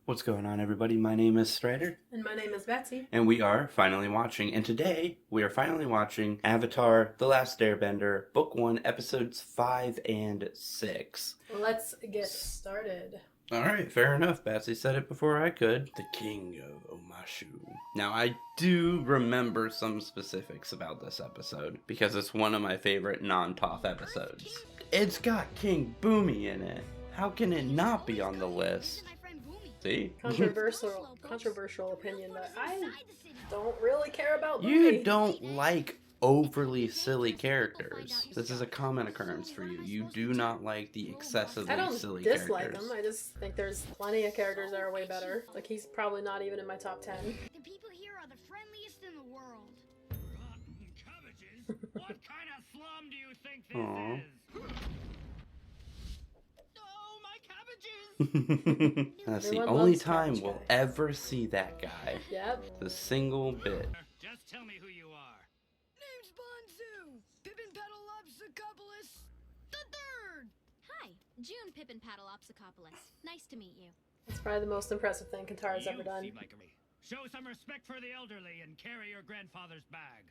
What's going on, everybody? My name is Stryder. And my name is Batsy. And we are finally watching. And today, we are finally watching Avatar The Last Airbender, Book 1, Episodes 5 and 6. Let's get started. Alright, fair enough. Batsy said it before I could. The King of Omashu. Now, I do remember some specifics about this episode, because it's one of my favorite non-Toph episodes. It's got King Boomy in it. How can it not be on the list? See? Controversial opinion, but I don't really care about Boomy. You don't like overly silly characters. This is a common occurrence for you. You do not like the excessively silly characters. I don't dislike them. I just think there's plenty of characters that are way better. Like, he's probably not even in my top 10. The people here are the friendliest in the world. Rotten cabbages? What kind of slum do you think this is? Oh, my cabbages! That's the Everyone only loves time Cabbage we'll Guy. ever see that guy. Yep. The single bit. Just tell me who you are. Name's Bonzu, Pippin Pedalopsicopoulos the third. Hi, June Pippin Pedalopsicopoulos. Nice to meet you. It's probably the most impressive thing Katara's ever done. seem like show some respect for the elderly and carry your grandfather's bag.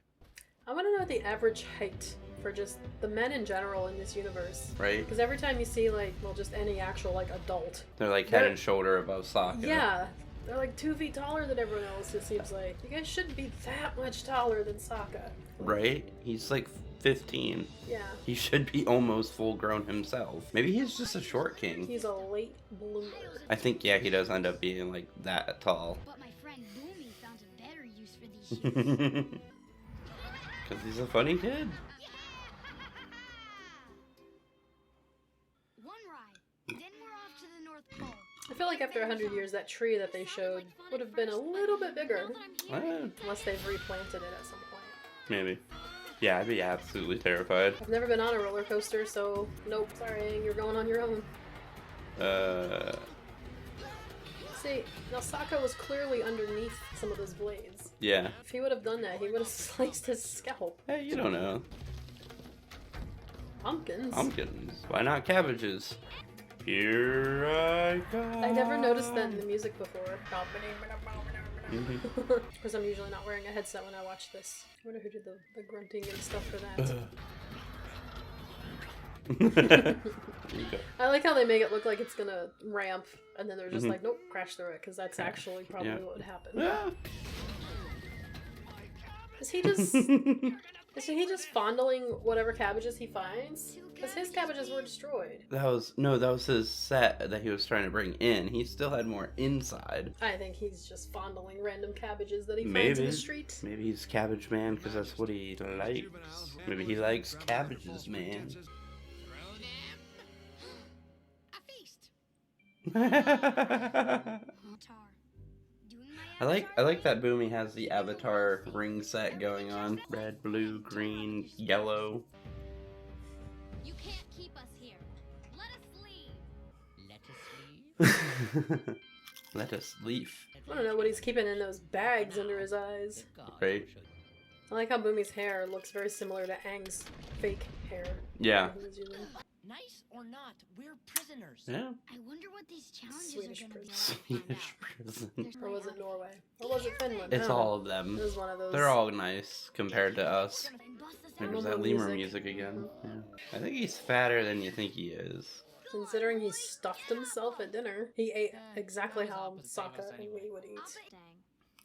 I want to know the average height for just the men in general in this universe. Right? Because every time you see, like, well, just any actual, like, adult. They're like head and shoulder above Sokka. Yeah. They're like 2 feet taller than everyone else, it seems like. You guys shouldn't be that much taller than Sokka. Right? He's like 15. Yeah. He should be almost full grown himself. Maybe he's just a short king. He's a late bloomer. I think, yeah, he does end up being like that tall. But my friend Boomy found a better use for these shoes. Because he's a funny kid. One ride, then we're off to the North Pole. I feel like after 100 years, that tree that they showed would have been a little bit bigger. Unless they've replanted it at some point. Maybe. Yeah, I'd be absolutely terrified. I've never been on a roller coaster, so nope, sorry, you're going on your own. See, now Sokka was clearly underneath some of those blades. Yeah. If he would have done that, he would have sliced his scalp. Hey, you don't know. Pumpkins. Pumpkins. Why not cabbages? Here I go. I never noticed that in the music before. Mhm. Because I'm usually not wearing a headset when I watch this. I wonder who did the grunting and stuff for that. I like how they make it look like it's gonna ramp, and then they're just like, nope, crash through it, because that's actually probably what would happen. Yeah. Is he just fondling whatever cabbages he finds? Because his cabbages were destroyed. That was his set that he was trying to bring in. He still had more inside. I think he's just fondling random cabbages that he finds in the street. Maybe he's Cabbage Man because that's what he likes. Maybe he likes cabbages, man. A feast. I like that Boomy has the Avatar ring set going on. Red, blue, green, yellow. You can't keep us here. Let us leave. Let us leave. I don't know what he's keeping in those bags under his eyes. Right? I like how Boomy's hair looks very similar to Aang's fake hair. Yeah. He was using. Nice or not, we're prisoners. Yeah. I wonder what these challenges Swedish are going to be. Swedish prison. Or was it Norway? Or was it Finland? It's I don't know. all of them. It was one of those. They're all nice compared to us. There's Normal that lemur music. music again. Yeah. I think he's fatter than you think he is. Considering he stuffed himself at dinner, he ate exactly how Sokka and we would eat.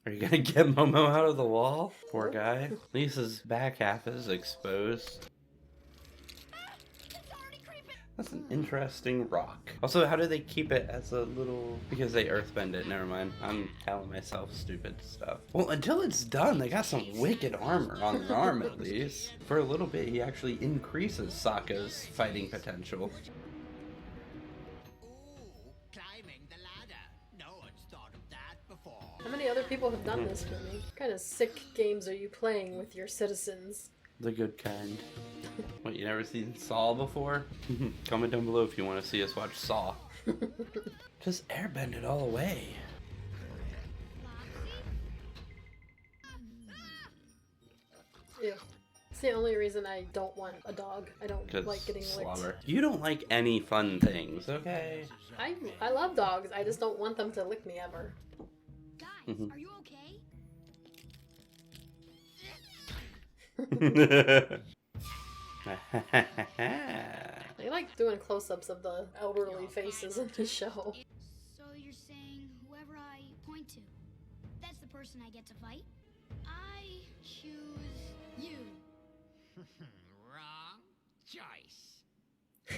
Are you gonna get Momo out of the wall? Poor guy. At least his back half is exposed. That's an interesting rock. Also, how do they keep it as a little... Because they earthbend it, never mind. I'm telling myself stupid stuff. Well, until it's done, they got some wicked armor on their arm at least. For a little bit, he actually increases Sokka's fighting potential. Climbing the ladder. No one's thought of that before. How many other people have done this for me? What kind of sick games are you playing with your citizens? The good kind. What, you never seen Saw before? Comment down below if you want to see us watch Saw. Just airbend it all away. Ew. the only reason I don't want a dog. I don't like getting licked. Slobber. You don't like any fun things, okay? I love dogs. I just don't want them to lick me ever. Guys, are you okay? They like doing close-ups of the elderly faces in the show. So you're saying whoever I point to, that's the person I get to fight? I choose you. Wrong choice.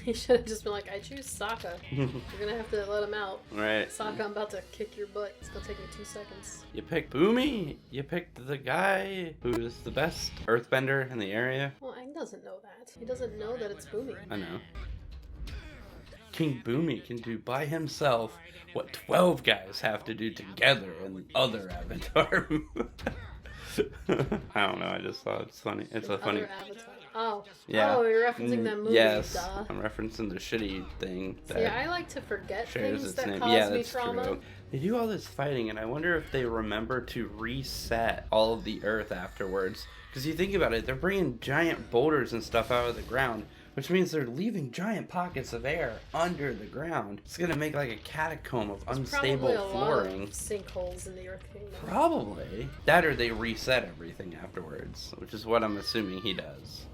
He should have just been like, I choose Sokka. You're gonna have to let him out. Right. Sokka, I'm about to kick your butt. It's gonna take me 2 seconds. You picked Boomy. You picked the guy who's the best earthbender in the area. Well, Aang doesn't know that. He doesn't know that it's Boomy. I know. King Boomy can do by himself what 12 guys have to do together in the other Avatar. I don't know, I just thought it's funny. It's a funny... Other Avatar. Oh. Yeah. Oh, you're referencing that movie. Yes, Duh. I'm referencing the shitty thing that Yeah, I like to forget shares things its that name. cause Yeah, me that's trauma. true. They do all this fighting, and I wonder if they remember to reset all of the Earth afterwards. Because you think about it, they're bringing giant boulders and stuff out of the ground, which means they're leaving giant pockets of air under the ground. It's gonna make like a catacomb of unstable Probably a flooring. lot of sinkholes in the Earth Kingdom. Probably. That or they reset everything afterwards, which is what I'm assuming he does.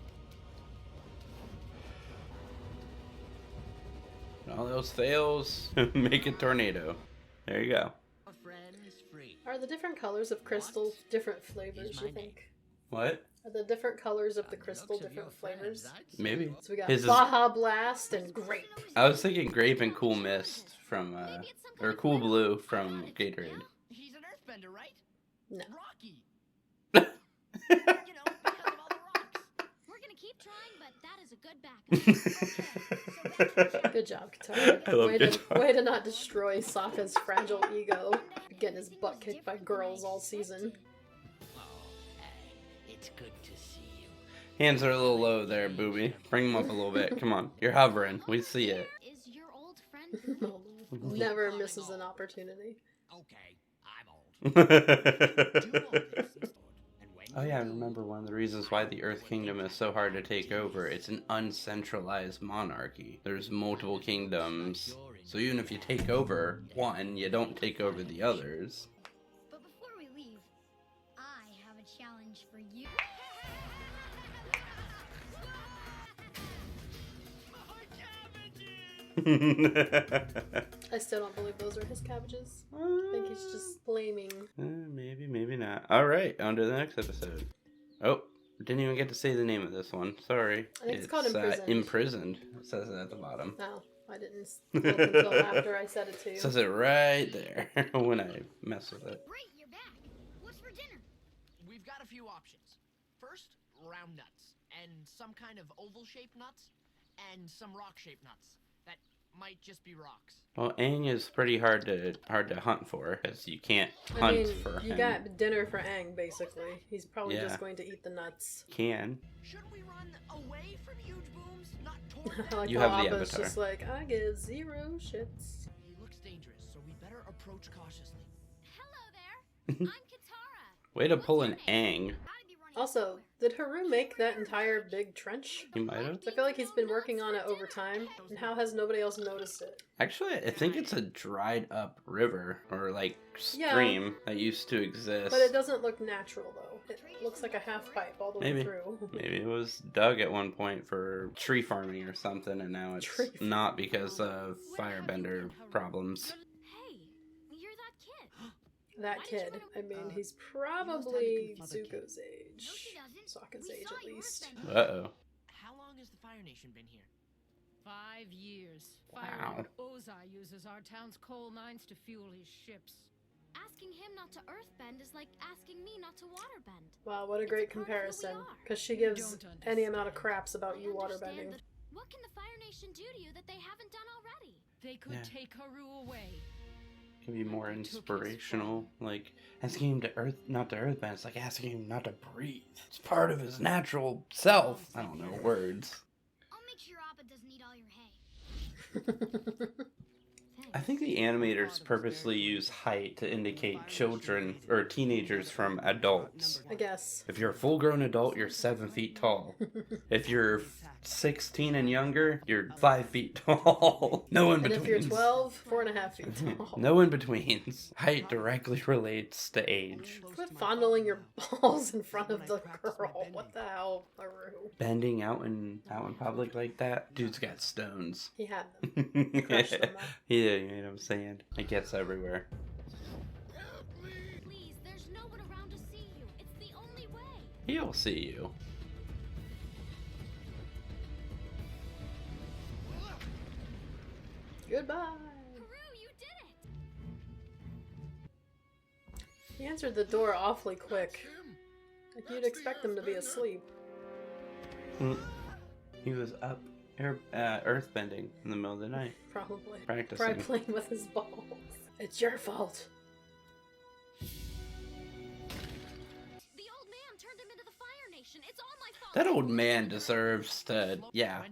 All those fails, make a tornado. There you go. A friend is free. Are the different colors of crystal different flavors, you think? What? Are the different colors of the crystal different flavors? Maybe. So we got His is- Baja Blast and Grape. I was thinking grape and cool mist from, or cool blue from Gatorade. He's an earthbender, right? No. Rocky. You know, because of all the rocks. We're gonna keep trying, but that is a good backup. Good job, Katara. I love way, good to, job. way to not destroy Sokka's fragile ego. Getting his butt kicked by girls all season. Oh, hey, it's good to see you. Hands are a little low there, Booby. Bring them up a little bit. Come on. You're hovering. We see it. Is your old friend Boomy? Never misses an opportunity. Okay, I'm old. Do all this, and when Oh you yeah, I do, remember one of the reasons why the Earth Kingdom is so hard to take over. It's an uncentralized monarchy. There's multiple kingdoms. So even if you take over one, you don't take over the others. But before we leave, I have a challenge for you. I still don't believe those are his cabbages. I think he's just blaming. Maybe, maybe not. Alright, on to the next episode. Oh, didn't even get to say the name of this one. Sorry. I think it's called Imprisoned. Imprisoned. It says it at the bottom. No, I didn't look until after I said it to you. It says it right there when I mess with it. Great, you're back. What's for dinner? we've got a few options. First, round nuts, and some kind of oval-shaped nuts, and some rock-shaped nuts. That might just be rocks. Well, Aang is pretty hard to hunt for, because you can't hunt for him. You got dinner for Aang, basically. He's probably Yeah. just going to eat the nuts. Can. Shouldn't we run away from huge booms, not toward them? I like You how have the Appa's Avatar. just like, I give 0 shits. He looks dangerous, so we better approach cautiously. Hello there. I'm Katara. Way to What's pull your an name? Aang. Gotta be running Also, slower. did Haru make that entire big trench? He might have. I feel like he's been working on it over time, and how has nobody else noticed it? Actually, I think it's a dried up river, or like stream that used to exist. But it doesn't look natural, though. It looks like a half pipe all the Maybe. way through. Maybe it was dug at one point for tree farming or something, and now it's Tree not because of firebender problems. Hey, you're that kid. That kid. I mean, he's probably Zuko's age. No, she doesn't. Sokka's We age, saw at you least. earthbender. Uh-oh. How long has the Fire Nation been here? 5 years. Wow. Fire Lord Ozai uses our town's coal mines to fuel his ships. Asking him not to earthbend is like asking me not to waterbend. Wow, what a It's great a part of who we comparison. are. Because she You gives don't any understand. amount of craps about you I understand waterbending. that- What can the Fire Nation do to you that they haven't done already? They could Yeah. take Haru away. Can be more inspirational, like asking him to not to earthbend. It's like asking him not to breathe. It's part of his natural self. I don't know words. I'll make sure Appa doesn't eat all your hay. Thanks. I think the animators purposely use height to indicate children or teenagers from adults. I guess. If you're a full-grown adult, you're 7 feet tall. If you're 16 and younger, you're 5 feet tall. No in And between. if you're 12, 4.5 feet tall. No in betweens. Height directly relates to age. Quit fondling your balls in front of the girl. What the hell, Haru? Bending out in public like that, dude's got stones. He had them. Crushed them, though. Yeah, you know what I'm saying? It gets everywhere. Please, there's no one around to see you. It's the only way. He'll see you. Goodbye. Haru, you did it. He answered the door awfully quick. Like you'd expect them to be asleep. He was up earthbending in the middle of the night. Probably. Practicing. Probably playing with his balls. It's your fault. The old man turned him into the Fire Nation. It's all my fault. That old man deserves to,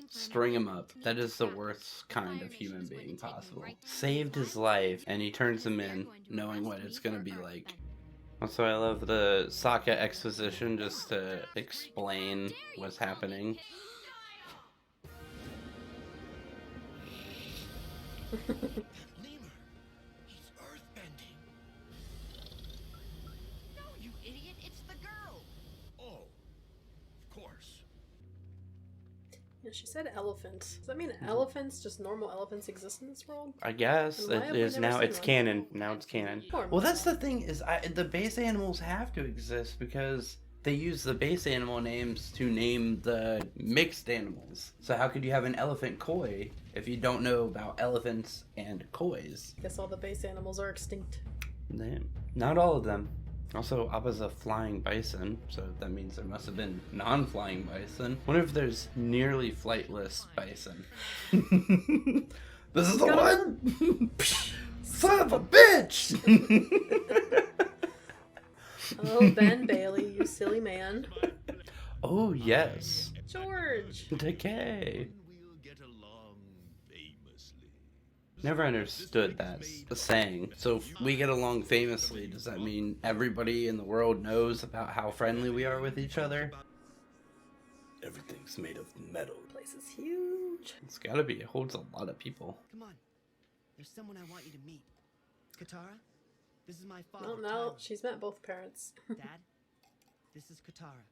string him up. That is the worst kind of human being possible. Saved his life, and he turns him in, knowing what it's gonna be like. Also, I love the Sokka exposition just to explain what's happening. Lemur, he's earthbending. No, you idiot, it's the girl. Oh, of course. Yeah, she said elephant. Does that mean elephants, just normal elephants, exist in this world? I guess And why it have we is never now. seen It's one? canon. Now it's canon. Poor Well, man. that's the thing is, the base animals have to exist because they use the base animal names to name the mixed animals. So how could you have an elephant koi if you don't know about elephants and kois? Guess all the base animals are extinct. Not all of them. Also, Appa's a flying bison, so that means there must have been non-flying bison. Wonder if there's nearly flightless bison. This is the one! Son of a bitch! Oh, Ben Bailey, you silly man. Oh, yes. George! Decay. We'll get along famously. Never understood that saying. So if we get along famously, does that mean everybody in the world knows about how friendly we are with each other? Everything's made of metal. The place is huge. It's gotta be. It holds a lot of people. Come on. There's someone I want you to meet. Katara, this is my father. Well, no, Tyler. she's met both parents. Dad, this is Katara.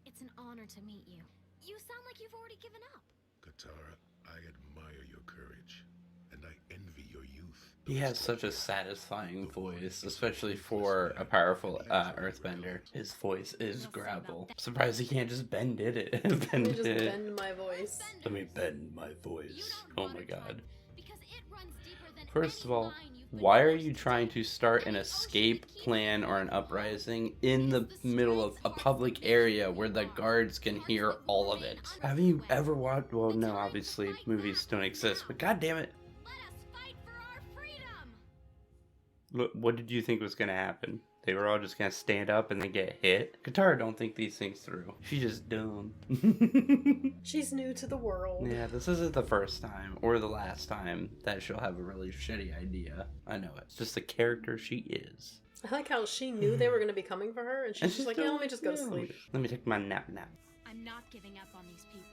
It's an honor to meet you. You sound like you've already given up. Katara, I admire your courage, and I envy your youth. He has such a satisfying voice, especially for a powerful earthbender. His voice is gravel. Surprised he can't just bend it. Let me just bend my voice. Let me bend my voice. Oh my god. Because it runs deeper than First of all, any line you've been why are forced you to trying take. to start an And the escape ocean keeps plan or an uprising in the middle of a public area where the guards can hear all of it? Have you ever watched? Well, no, obviously movies don't exist, but god damn it. Let us fight for our freedom. Look, what did you think was gonna happen? They were all just gonna stand up and then get hit? Katara don't think these things through. She's just dumb. She's new to the world. Yeah, this isn't the first time or the last time that she'll have a really shitty idea. I know it. It's just the character she is. I like how she knew they were going to be coming for her, and she's just like, yeah, let me just go to sleep. Let me take my nap. I'm not giving up on these people.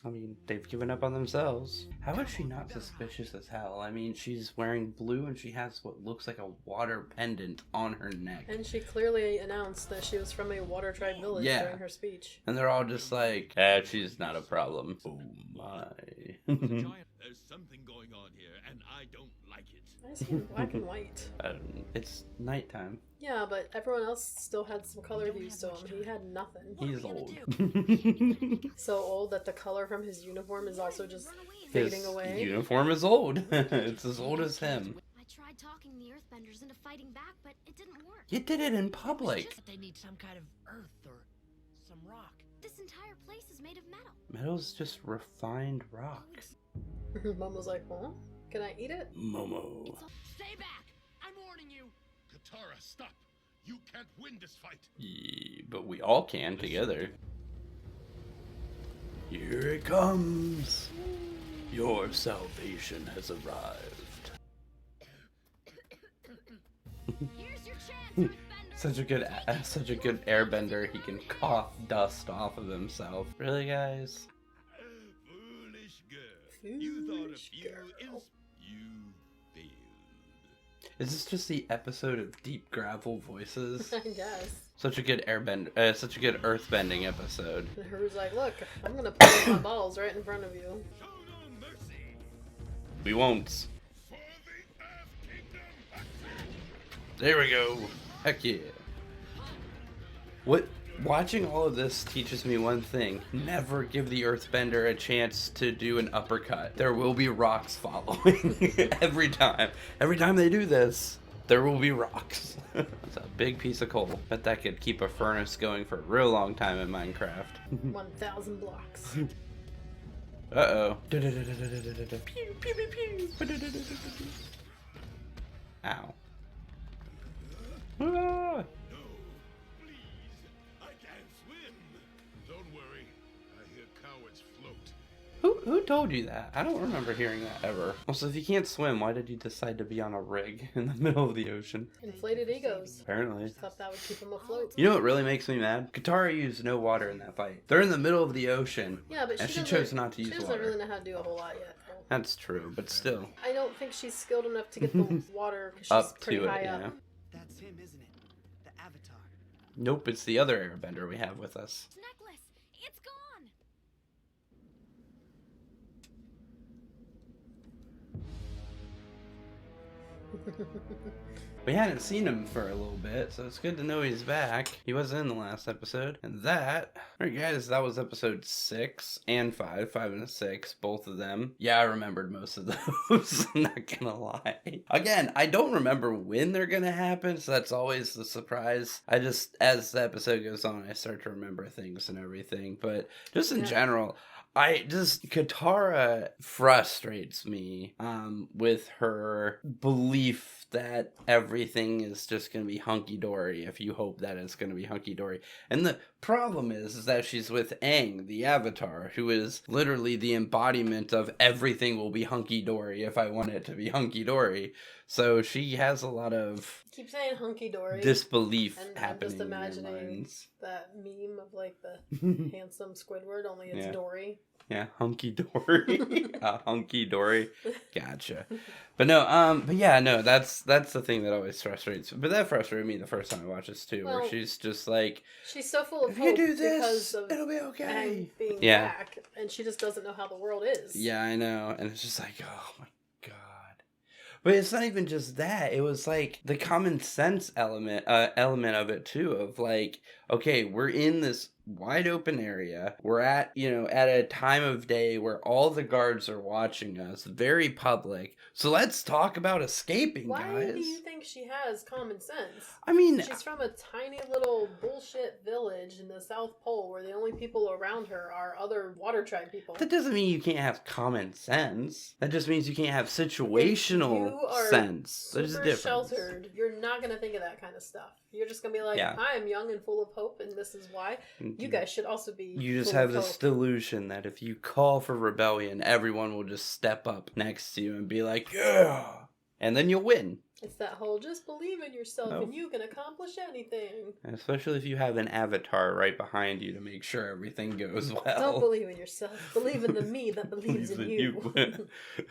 I mean, they've given up on themselves. How is she not suspicious as hell? I mean, she's wearing blue and she has what looks like a water pendant on her neck. And she clearly announced that she was from a water tribe village Yeah. during her speech. And they're all just like, she's not a problem. Oh my. There's something going on here, and I don't like it. I see in black and white. It's nighttime. Yeah, but everyone else still had some color hues to him. He had nothing. He's old. So old that the color from his uniform is also just His fading away. uniform is old. It's as old as him. I tried talking the Earthbenders into fighting back, but it didn't work. You did it in public. They need some kind of earth or some rock. This entire place is made of metal. Metal's just refined rock. Mom was like, huh? Can I eat it? Momo. Stay back! I'm warning you! Katara, stop! You can't win this fight! Yeah, but we all can together. Here it comes. Your salvation has arrived. Here's your chance, Earthbender. Such a good airbender. He can cough dust off of himself. Really, guys? Foolish girl. You thought of you you failed. Is this just the episode of Deep Gravel Voices? I guess. Such a good such a good earthbending episode. And Haru's like, look, I'm gonna put my balls right in front of you. Show no mercy. We won't. For the Earth Kingdom. There we go. Heck yeah. What? Watching all of this teaches me one thing. Never give the earthbender a chance to do an uppercut. There will be rocks following. Every time. Every time they do this, there will be rocks. It's a big piece of coal. Bet that could keep a furnace going for a real long time in Minecraft. 1,000 blocks. Uh-oh. Ow. Ah! I can't swim. Don't worry. I hear cowards float. Who told you that? I don't remember hearing that ever. Also, if you can't swim, why did you decide to be on a rig in the middle of the ocean? Inflated egos. Apparently. Thought that would keep him afloat. You know what really makes me mad? Katara used no water in that fight. They're in the middle of the ocean. Yeah, but And she doesn't- chose not to use She doesn't water. really know how to do a whole lot yet. That's true, but still. I don't think she's skilled enough to get the water because she's Up pretty to it, high yeah. up. That's him, isn't it? The Avatar. Nope, it's the other airbender we have with us. Necklace. It's gone. We hadn't seen him for a little bit, so it's good to know he's back. He wasn't in the last episode. And that... Alright guys, that was episode 6 and 5. 5 and 6, both of them. Yeah, I remembered most of those. I'm not gonna lie. Again, I don't remember when they're gonna happen, so that's always the surprise. I just, as the episode goes on, I start to remember things and everything. But just in general... Katara frustrates me with her belief that everything is just going to be hunky-dory if you hope that it's going to be hunky-dory. And the problem is that she's with Aang, the Avatar, who is literally the embodiment of everything will be hunky-dory if I want it to be hunky-dory. So she has a lot of Keep saying hunky dory. disbelief And I'm happening just in her imagining minds. that meme of like the handsome Squidward, only it's Yeah. Dory. Yeah, hunky dory. Hunky dory. Gotcha. But no, but yeah, no, that's the thing that always frustrates me. But that frustrated me the first time I watched this too, where Well, she's just like, She's so full of if hope you do this, because of it'll be okay. Aang being Yeah. back, and she just doesn't know how the world is. Yeah, I know. And it's just like, oh my god. But it's not even just that. It was like the common sense element of it too, of like, okay, we're in this wide open area. We're at a time of day where all the guards are watching us, very public. So let's talk about escaping, Why guys. do you think she has common sense? I mean, She's from a tiny little bullshit village in the South Pole where the only people around her are other water tribe people. that doesn't mean you can't have common sense. That just means you can't have situational you are sense. There's a Super difference. sheltered. You're not gonna think of that kind of stuff. You're just gonna be like, Yeah. I am young and full of hope, and this is why. You guys should also be. You just full have of this hope. delusion that if you call for rebellion, everyone will just step up next to you and be like, yeah! And then you'll win. It's that whole just believe in yourself No. and you can accomplish anything. And especially if you have an avatar right behind you to make sure everything goes well. Don't believe in yourself. Believe in the me that believes in you.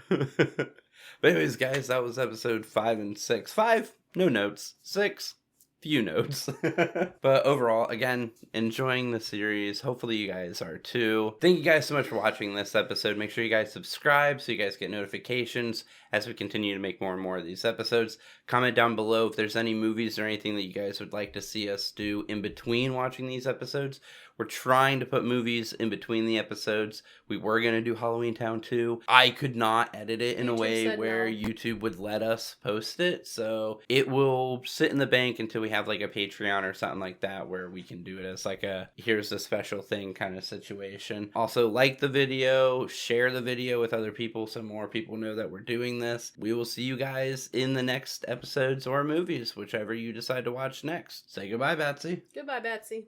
But anyways, guys, that was episode 5 and 6. 5, no notes. 6, few notes. But overall, again, enjoying the series. Hopefully you guys are too. Thank you guys so much for watching this episode. Make sure you guys subscribe so you guys get notifications as we continue to make more and more of these episodes. Comment down below if there's any movies or anything that you guys would like to see us do in between watching these episodes. We're trying to put movies in between the episodes. We were going to do Halloween Town 2. I could not edit it in a YouTube way said where no. YouTube would let us post it. So it will sit in the bank until we have like a Patreon or something like that where we can do it as like a here's a special thing kind of situation. Also, like the video, share the video with other people so more people know that we're doing this. We will see you guys in the next episodes or movies, whichever you decide to watch next. Say goodbye, Batsy. Goodbye, Batsy.